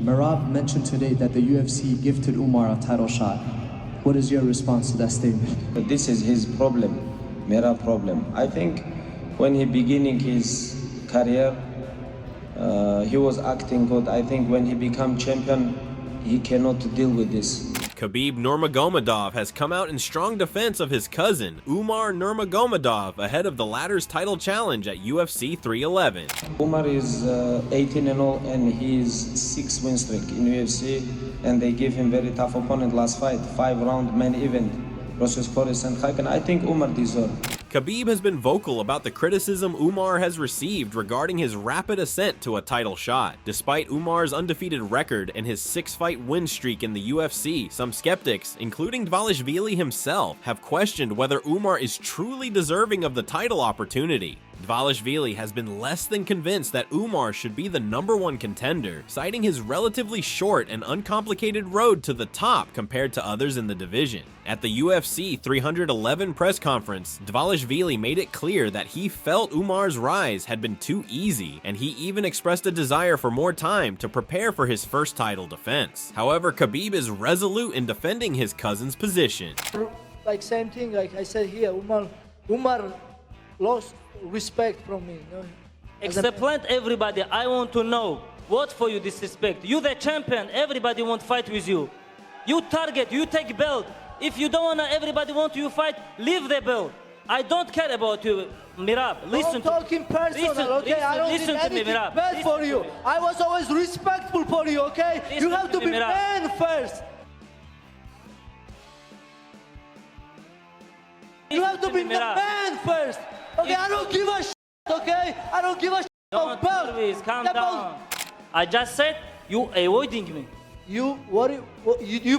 Merab mentioned today that the UFC gifted Umar a title shot. What is your response to that statement? This is his problem, Merab problem. I think when he beginning his career, he was acting good. I think when he become champion, he cannot deal with this. Khabib Nurmagomedov has come out in strong defense of his cousin, Umar Nurmagomedov, ahead of the latter's title challenge at UFC 311. Umar is 18-0 and he's 6-win streak in UFC, and they give him very tough opponent last fight, 5-round main event versus Corey and Hakan. I think Umar deserved. Khabib has been vocal about the criticism Umar has received regarding his rapid ascent to a title shot. Despite Umar's undefeated record and his 6-fight win streak in the UFC, some skeptics, including Dvalishvili himself, have questioned whether Umar is truly deserving of the title opportunity. Dvalishvili has been less than convinced that Umar should be the #1 contender, citing his relatively short and uncomplicated road to the top compared to others in the division. At the UFC 311 press conference, Dvalishvili made it clear that he felt Umar's rise had been too easy, and he even expressed a desire for more time to prepare for his first title defense. However, Khabib is resolute in defending his cousin's position. Like same thing, like I said here, Umar lost respect from me. You know? Explain everybody, I want to know, what for you disrespect? You the champion, everybody want fight with you. You target, you take belt. If you don't wanna, everybody want you fight, leave the belt. I don't care about you, Merab. Listen don't talk in personal, okay? I don't listen need to me, anything Merab. bad for you. I was always respectful for you, okay? You have to be man first. You have to be the man first. Okay, I don't give a shit, okay? I don't give a shit about belt. Please, calm down. I just said you avoiding me. You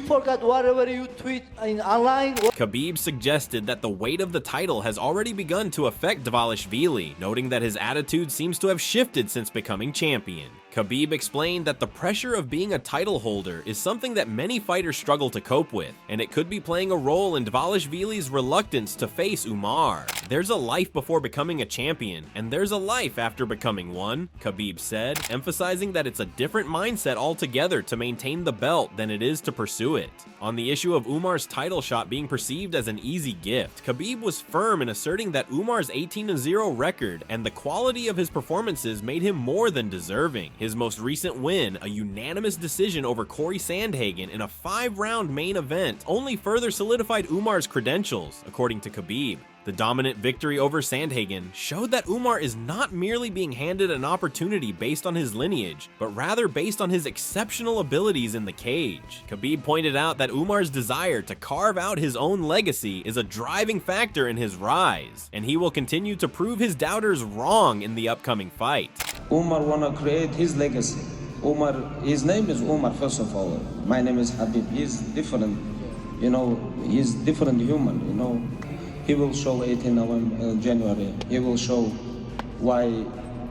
forgot whatever you tweet online. Khabib suggested that the weight of the title has already begun to affect Dvalishvili, noting that his attitude seems to have shifted since becoming champion. Khabib explained that the pressure of being a title holder is something that many fighters struggle to cope with, and it could be playing a role in Dvalishvili's reluctance to face Umar. There's a life before becoming a champion, and there's a life after becoming one, Khabib said, emphasizing that it's a different mindset altogether to maintain the belt than it is to pursue it. On the issue of Umar's title shot being perceived as an easy gift, Khabib was firm in asserting that Umar's 18-0 record and the quality of his performances made him more than deserving. His most recent win, a unanimous decision over Corey Sandhagen in a 5-round main event, only further solidified Umar's credentials, according to Khabib. The dominant victory over Sandhagen showed that Umar is not merely being handed an opportunity based on his lineage, but rather based on his exceptional abilities in the cage. Khabib pointed out that Umar's desire to carve out his own legacy is a driving factor in his rise, and he will continue to prove his doubters wrong in the upcoming fight. Umar wanna create his legacy. Umar, his name is Umar, first of all. My name is Khabib. He's different, you know, he's different human, you know. He will show 18 January. He will show why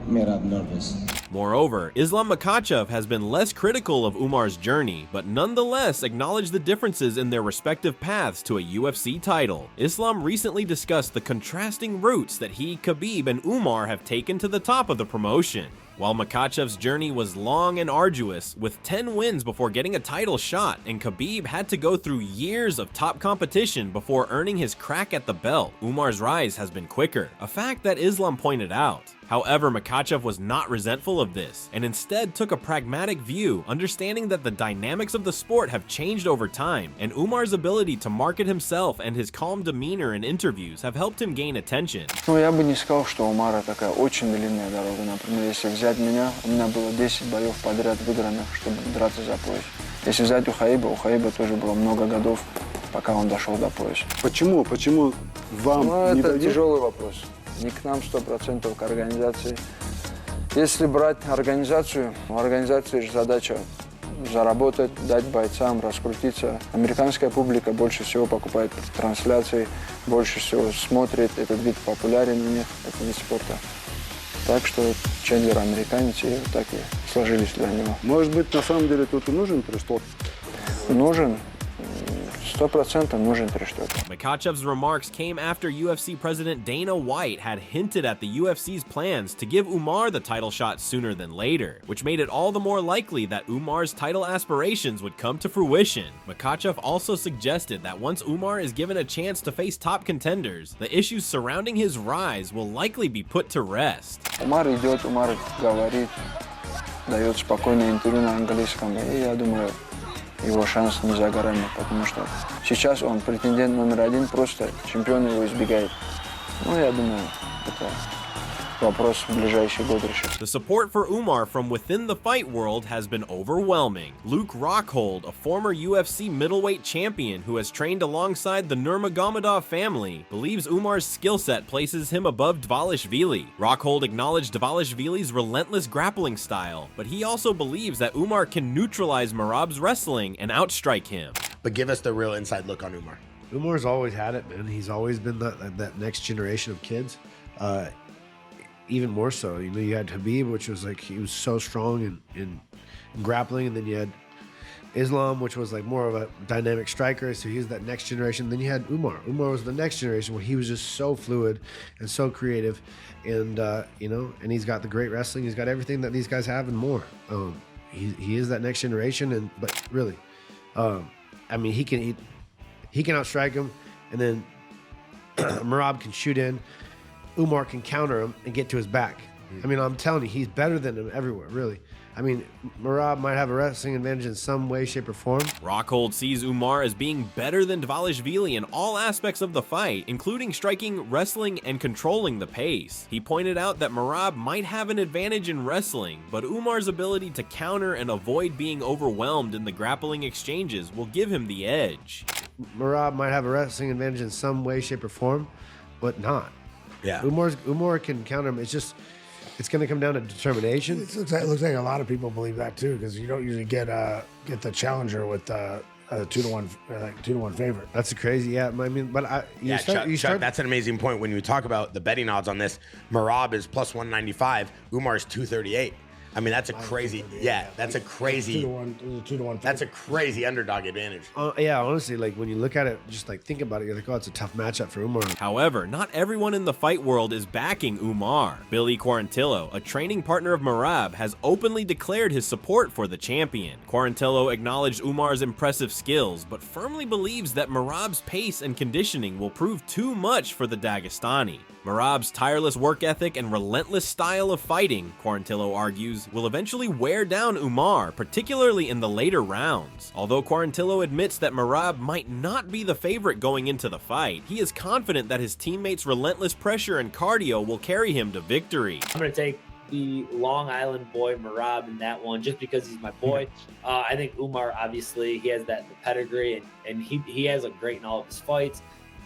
Merab nervous. Moreover, Islam Makhachev has been less critical of Umar's journey, but nonetheless acknowledged the differences in their respective paths to a UFC title. Islam recently discussed the contrasting routes that he, Khabib, and Umar have taken to the top of the promotion. While Makhachev's journey was long and arduous, with 10 wins before getting a title shot, and Khabib had to go through years of top competition before earning his crack at the belt, Umar's rise has been quicker, a fact that Islam pointed out. However, Makhachev was not resentful of this, and instead took a pragmatic view, understanding that the dynamics of the sport have changed over time, and Umar's ability to market himself and his calm demeanor in interviews have helped him gain attention. Ну, я бы не сказал, что у Умара такая очень длинная дорога. Например, если взять меня, у меня было 10 боев подряд выигранных, чтобы драться за пояс. Если взять у Хабиба тоже было много годов, пока он дошел до пояса. Почему? Почему вам не это дают? тяжелый вопрос. Не к нам 100%, к организации. Если брать организацию, у организации же задача заработать, дать бойцам, раскрутиться. Американская публика больше всего покупает трансляции, больше всего смотрит, этот вид популярен у них, это вид спорта. Так что Чендлер американец, и вот так и сложились для него. Может быть, на самом деле тут и нужен престол? Нужен. 100% нужен 3 штуки. Makhachev's remarks came after UFC president Dana White had hinted at the UFC's plans to give Umar the title shot sooner than later, which made it all the more likely that Umar's title aspirations would come to fruition. Makhachev also suggested that once Umar is given a chance to face top contenders, the issues surrounding his rise will likely be put to rest. Умар идет, Умар говорит, дает спокойное интервью на английском, и я думаю, его шанс не за горами, потому что сейчас он претендент номер 1, просто чемпион его избегает. Ну, я думаю, это вопрос в ближайший год решит. The support for Umar from within the fight world has been overwhelming. Luke Rockhold, a former UFC middleweight champion who has trained alongside the Nurmagomedov family, believes Umar's skill set places him above Dvalishvili. Rockhold acknowledged Dvalishvili's relentless grappling style, but he also believes that Umar can neutralize Merab's wrestling and outstrike him. But give us the real inside look on Umar. Umar's always had it, man. He's always been that next generation of kids. Even more so, you know, you had Khabib, which was like, he was so strong in grappling, and then you had Islam, which was like more of a dynamic striker, so he was that next generation. Then you had Umar. Umar was the next generation where he was just so fluid and so creative, and you know, and he's got the great wrestling, he's got everything that these guys have and more. He is that next generation, but really, I mean, he can outstrike him, and then Merab can shoot in. Umar can counter him and get to his back. I mean, I'm telling you, he's better than him everywhere, really. I mean, Merab might have a wrestling advantage in some way, shape, or form. Rockhold sees Umar as being better than Dvalishvili in all aspects of the fight, including striking, wrestling, and controlling the pace. He pointed out that Merab might have an advantage in wrestling, but Umar's ability to counter and avoid being overwhelmed in the grappling exchanges will give him the edge. Merab might have a wrestling advantage in some way, shape, or form, but not. Yeah. Umar can counter him. It's going to come down to determination. It looks like a lot of people believe that too, because you don't usually get the challenger with a 2-to-1 favorite. That's crazy. Yeah, I mean, but Chuck, that's an amazing point. When you talk about the betting odds on this, Merab is plus 195, Umar is 238. I mean, that's a crazy, that's a crazy, 2-to-1. That's a crazy underdog advantage. Yeah, honestly, like when you look at it, just like think about it, you're like, oh, it's a tough matchup for Umar. However, not everyone in the fight world is backing Umar. Billy Quarantillo, a training partner of Merab, has openly declared his support for the champion. Quarantillo acknowledged Umar's impressive skills, but firmly believes that Merab's pace and conditioning will prove too much for the Dagestani. Merab's tireless work ethic and relentless style of fighting, Quarantillo argues, will eventually wear down Umar, particularly in the later rounds. Although Quarantillo admits that Merab might not be the favorite going into the fight, he is confident that his teammates' relentless pressure and cardio will carry him to victory. I'm going to take the Long Island boy Merab in that one, just because he's my boy. I think Umar, obviously, he has the pedigree, and he has a great in all of his fights.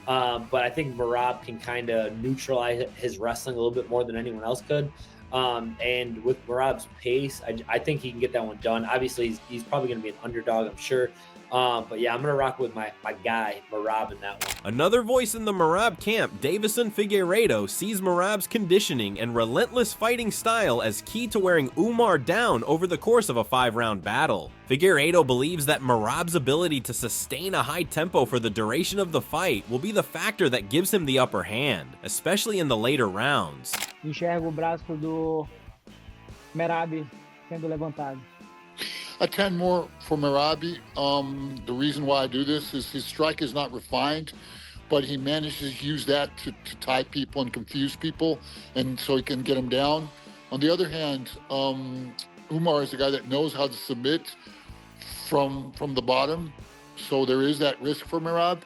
But I think Merab can kind of neutralize his wrestling a little bit more than anyone else could. And with Merab's pace, I think he can get that one done. Obviously, he's probably going to be an underdog, I'm sure. But yeah, I'm going to rock with my guy, Merab, in that one. Another voice in the Merab camp, Davison Figueiredo, sees Merab's conditioning and relentless fighting style as key to wearing Umar down over the course of a 5-round battle. Figueiredo believes that Merab's ability to sustain a high tempo for the duration of the fight will be the factor that gives him the upper hand, especially in the later rounds. Enxergo o braço do Merab sendo levantado. I tend more for Merab. The reason why I do this is his strike is not refined, but he manages to use that to tie people and confuse people, and so he can get them down. On the other hand, Umar is a guy that knows how to submit from the bottom, so there is that risk for Merab.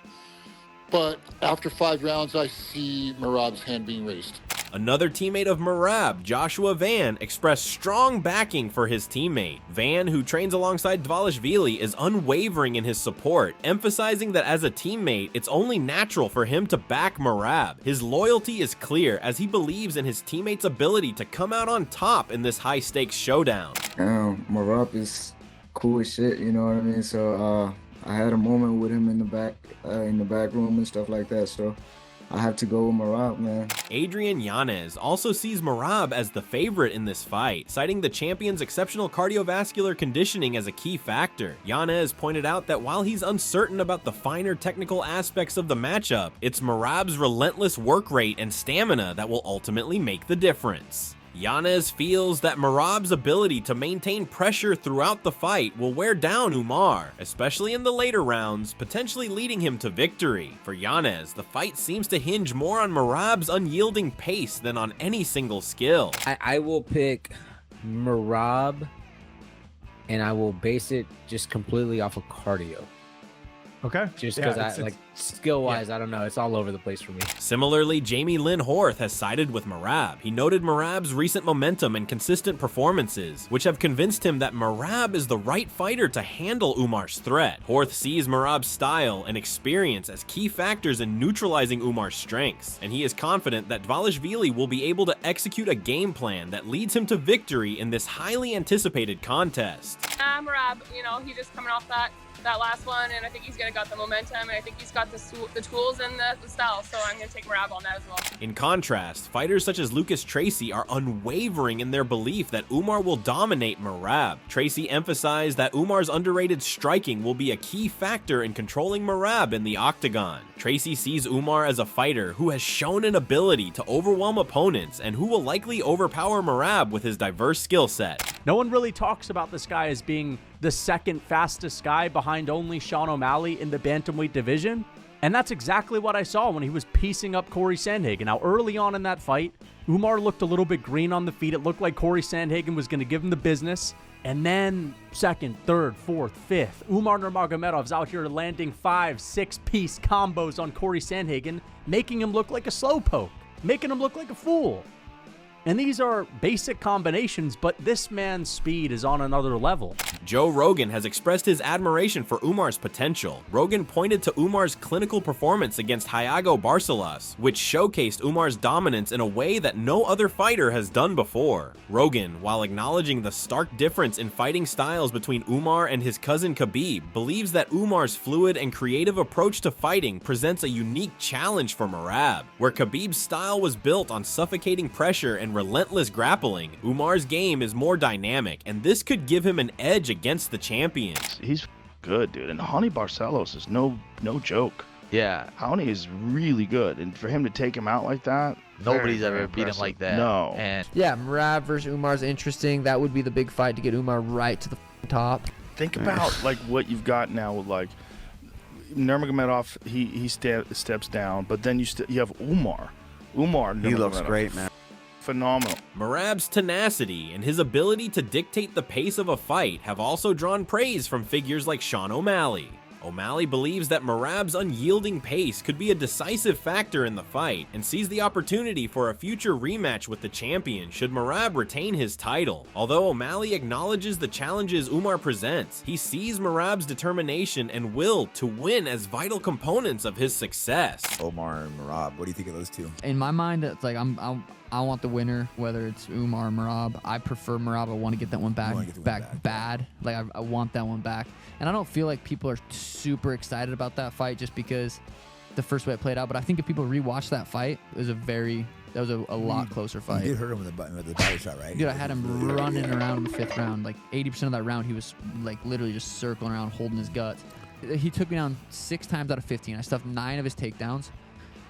But after 5 rounds, I see Merab's hand being raised. Another teammate of Merab, Joshua Van, expressed strong backing for his teammate. Van, who trains alongside Dvalishvili, is unwavering in his support, emphasizing that as a teammate, it's only natural for him to back Merab. His loyalty is clear as he believes in his teammate's ability to come out on top in this high-stakes showdown. Merab is cool as shit, you know what I mean? So I had a moment with him in the back room and stuff like that. So I have to go with Merab, man. Adrian Yanez also sees Merab as the favorite in this fight, citing the champion's exceptional cardiovascular conditioning as a key factor. Yanez pointed out that while he's uncertain about the finer technical aspects of the matchup, it's Merab's relentless work rate and stamina that will ultimately make the difference. Yanez feels that Merab's ability to maintain pressure throughout the fight will wear down Umar, especially in the later rounds, potentially leading him to victory. For Yanez, the fight seems to hinge more on Merab's unyielding pace than on any single skill. I will pick Merab, and I will base it just completely off of cardio. Okay. Just because like skill-wise, I don't know, it's all over the place for me. Similarly, Jamie Lynn Horth has sided with Merab. He noted Merab's recent momentum and consistent performances, which have convinced him that Merab is the right fighter to handle Umar's threat. Horth sees Merab's style and experience as key factors in neutralizing Umar's strengths, and he is confident that Dvalishvili will be able to execute a game plan that leads him to victory in this highly anticipated contest. Merab, you know, he's just coming off that last one, and I think he's gonna got the momentum, and I think he's got the tools and the style, so I'm gonna take Merab on that as well. In contrast, fighters such as Lucas Tracy are unwavering in their belief that Umar will dominate Merab. Tracy emphasized that Umar's underrated striking will be a key factor in controlling Merab in the octagon. Tracy sees Umar as a fighter who has shown an ability to overwhelm opponents and who will likely overpower Merab with his diverse skill set. No one really talks about this guy as being the second fastest guy behind only Sean O'Malley in the bantamweight division. And that's exactly what I saw when he was piecing up Corey Sandhagen. Now, early on in that fight, Umar looked a little bit green on the feet. It looked like Corey Sandhagen was going to give him the business. And then second, third, fourth, fifth, Umar Nurmagomedov's out here landing 5, 6-piece combos on Corey Sandhagen, making him look like a slowpoke, making him look like a fool. And these are basic combinations, but this man's speed is on another level. Joe Rogan has expressed his admiration for Umar's potential. Rogan pointed to Umar's clinical performance against Iago Barcelos, which showcased Umar's dominance in a way that no other fighter has done before. Rogan, while acknowledging the stark difference in fighting styles between Umar and his cousin Khabib, believes that Umar's fluid and creative approach to fighting presents a unique challenge for Merab. Where Khabib's style was built on suffocating pressure and relentless grappling, Umar's game is more dynamic, and this could give him an edge against the champion. He's good, dude, and Honey Barcelos is no joke. Yeah, Honey is really good, and for him to take him out like that, nobody's ever beat him like that. No. And yeah, Merab versus Umar is interesting. That would be the big fight to get Umar right to the top. Think about like what you've got now with like Nurmagomedov. He steps down, but then you have Umar. He looks great, man. Phenomenal. Merab's tenacity and his ability to dictate the pace of a fight have also drawn praise from figures like Sean O'Malley. O'Malley believes that Merab's unyielding pace could be a decisive factor in the fight and sees the opportunity for a future rematch with the champion should Merab retain his title. Although O'Malley acknowledges the challenges Umar presents, he sees Merab's determination and will to win as vital components of his success. Omar and Merab, what do you think of those two? In my mind, it's like I want the winner, whether it's Umar or Merab. I prefer Merab. I want to get that one back bad. Like I want that one back. And I don't feel like people are super excited about that fight just because the first way it played out. But I think if people rewatch that fight, it was a lot closer fight. You did hurt him with the body shot, right? Dude, I had him running around in the 5th round. Like 80% of that round, he was like literally just circling around, holding his guts. He took me down 6 times out of 15. I stuffed 9 of his takedowns.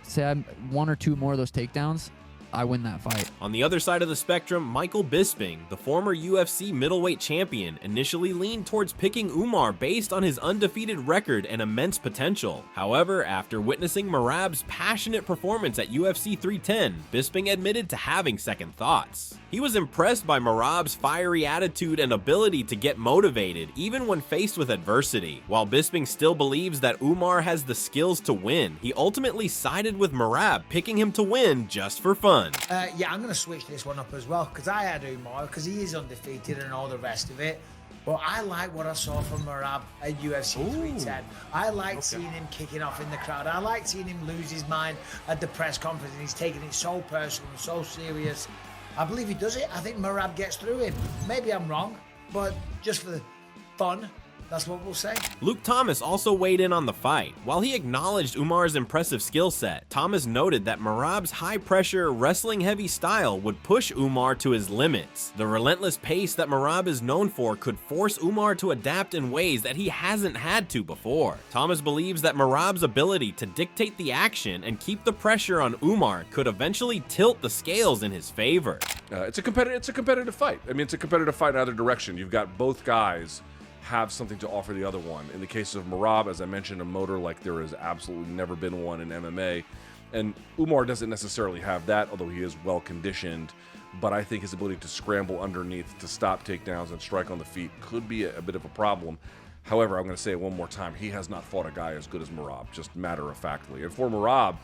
Say I 1 or 2 more of those takedowns, I win that fight. On the other side of the spectrum, Michael Bisping, the former UFC middleweight champion, initially leaned towards picking Umar based on his undefeated record and immense potential. However, after witnessing Merab's passionate performance at UFC 310, Bisping admitted to having second thoughts. He was impressed by Merab's fiery attitude and ability to get motivated even when faced with adversity. While Bisping still believes that Umar has the skills to win, he ultimately sided with Merab, picking him to win just for fun. Yeah, I'm going to switch this one up as well because I had Umar because he is undefeated and all the rest of it. But I like what I saw from Merab at UFC 310. I liked seeing him kicking off in the crowd. I liked seeing him lose his mind at the press conference, and he's taking it so personal and so serious. I believe he does it. I think Merab gets through him. Maybe I'm wrong, but just for the fun, That's what we'll say. Luke Thomas also weighed in on the fight. While he acknowledged Umar's impressive skill set, Thomas noted that Merab's high-pressure, wrestling-heavy style would push Umar to his limits. The relentless pace that Merab is known for could force Umar to adapt in ways that he hasn't had to before. Thomas believes that Merab's ability to dictate the action and keep the pressure on Umar could eventually tilt the scales in his favor. It's a competitive fight. I mean, it's a competitive fight in either direction. You've got both guys have something to offer the other one. In the case of Merab, as I mentioned, a motor like there has absolutely never been one in MMA. And Umar doesn't necessarily have that, although he is well conditioned. But I think his ability to scramble underneath, to stop takedowns and strike on the feet could be a bit of a problem. However, I'm going to say it one more time, he has not fought a guy as good as Merab, just matter-of-factly. And for Merab,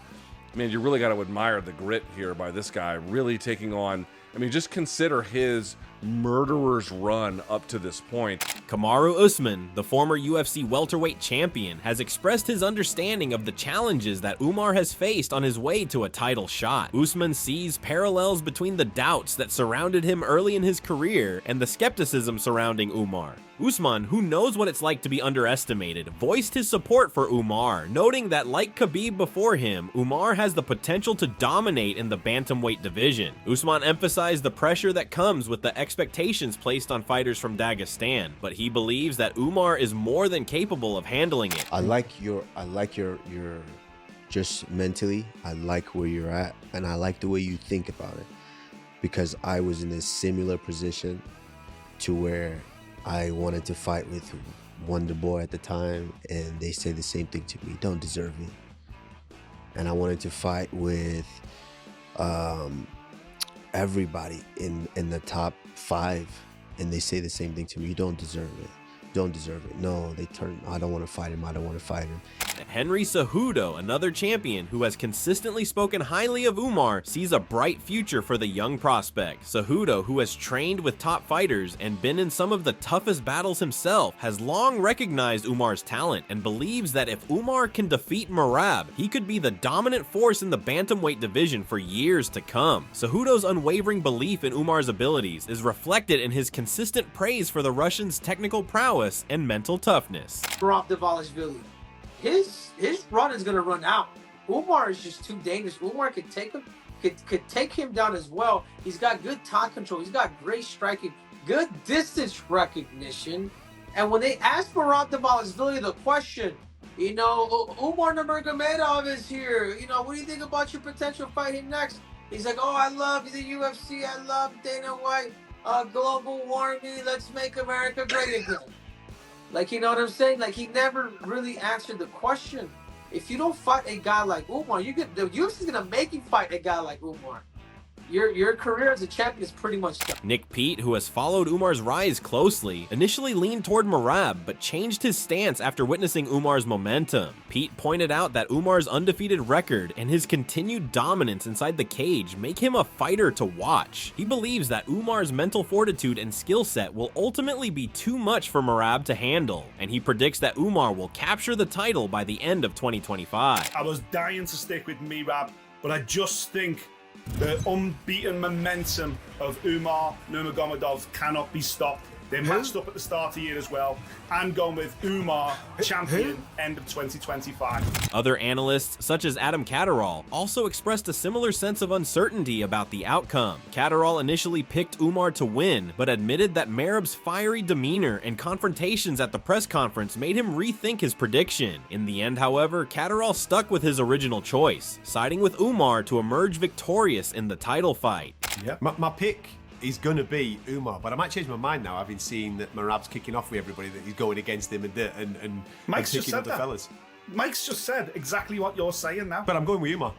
man, you really got to admire the grit here by this guy, really taking on, I mean, just consider his murderer's run up to this point. Kamaru Usman, the former UFC welterweight champion, has expressed his understanding of the challenges that Umar has faced on his way to a title shot. Usman sees parallels between the doubts that surrounded him early in his career and the skepticism surrounding Umar. Usman, who knows what it's like to be underestimated, voiced his support for Umar, noting that like Khabib before him, Umar has the potential to dominate in the bantamweight division. Usman emphasized the pressure that comes with the expectations placed on fighters from Dagestan, but he believes that Umar is more than capable of handling it. I like your just mentally, I like where you're at, and I like the way you think about it, because I was in a similar position to where I wanted to fight with Wonder Boy at the time, and they said the same thing to me, don't deserve it. And I wanted to fight with everybody in the top 5, and they say the same thing to me, you don't deserve it. Don't deserve it. No, I don't want to fight him. I don't want to fight him. Henry Cejudo, another champion who has consistently spoken highly of Umar, sees a bright future for the young prospect. Cejudo, who has trained with top fighters and been in some of the toughest battles himself, has long recognized Umar's talent and believes that if Umar can defeat Merab, he could be the dominant force in the bantamweight division for years to come. Cejudo's unwavering belief in Umar's abilities is reflected in his consistent praise for the Russian's technical prowess and mental toughness. Merab Dvalishvili, his run is gonna run out. Umar is just too dangerous. Umar could take him, could take him down as well. He's got good top control. He's got great striking, good distance recognition. And when they asked Merab Dvalishvili the question, you know, Umar Nurmagomedov is here. You know, what do you think about your potential fighting next? He's like, oh, I love the UFC. I love Dana White. Global warming. Let's make America great again. Like, you know what I'm saying? Like, he never really answered the question. If you don't fight a guy like Umar, the UFC's gonna make you fight a guy like Umar. Your career as a champion is pretty much done. Nick Pete, who has followed Umar's rise closely, initially leaned toward Merab, but changed his stance after witnessing Umar's momentum. Pete pointed out that Umar's undefeated record and his continued dominance inside the cage make him a fighter to watch. He believes that Umar's mental fortitude and skill set will ultimately be too much for Merab to handle, and he predicts that Umar will capture the title by the end of 2025. I was dying to stick with Merab, but I just think the unbeaten momentum of Umar Nurmagomedov cannot be stopped. They matched up at the start of the year as well. I'm going with Umar, champion, end of 2025. Other analysts, such as Adam Catterall, also expressed a similar sense of uncertainty about the outcome. Catterall initially picked Umar to win, but admitted that Merab's fiery demeanor and confrontations at the press conference made him rethink his prediction. In the end, however, Catterall stuck with his original choice, siding with Umar to emerge victorious in the title fight. Yep. My pick is going to be Umar, but I might change my mind now, having seen that Merab's kicking off with everybody, that he's going against him and Mike's picking up the fellas. Mike's just said exactly what you're saying now. But I'm going with Umar.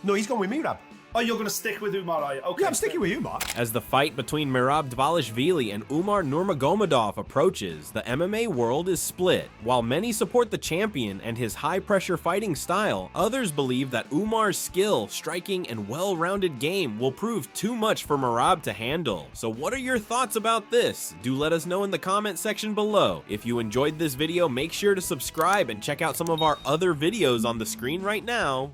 No, he's going with Merab. Oh, you're going to stick with Umar, are you? Okay. Yeah, I'm sticking with Umar. As the fight between Merab Dvalishvili and Umar Nurmagomedov approaches, the MMA world is split. While many support the champion and his high-pressure fighting style, others believe that Umar's skill, striking, and well-rounded game will prove too much for Merab to handle. So what are your thoughts about this? Do let us know in the comment section below. If you enjoyed this video, make sure to subscribe and check out some of our other videos on the screen right now.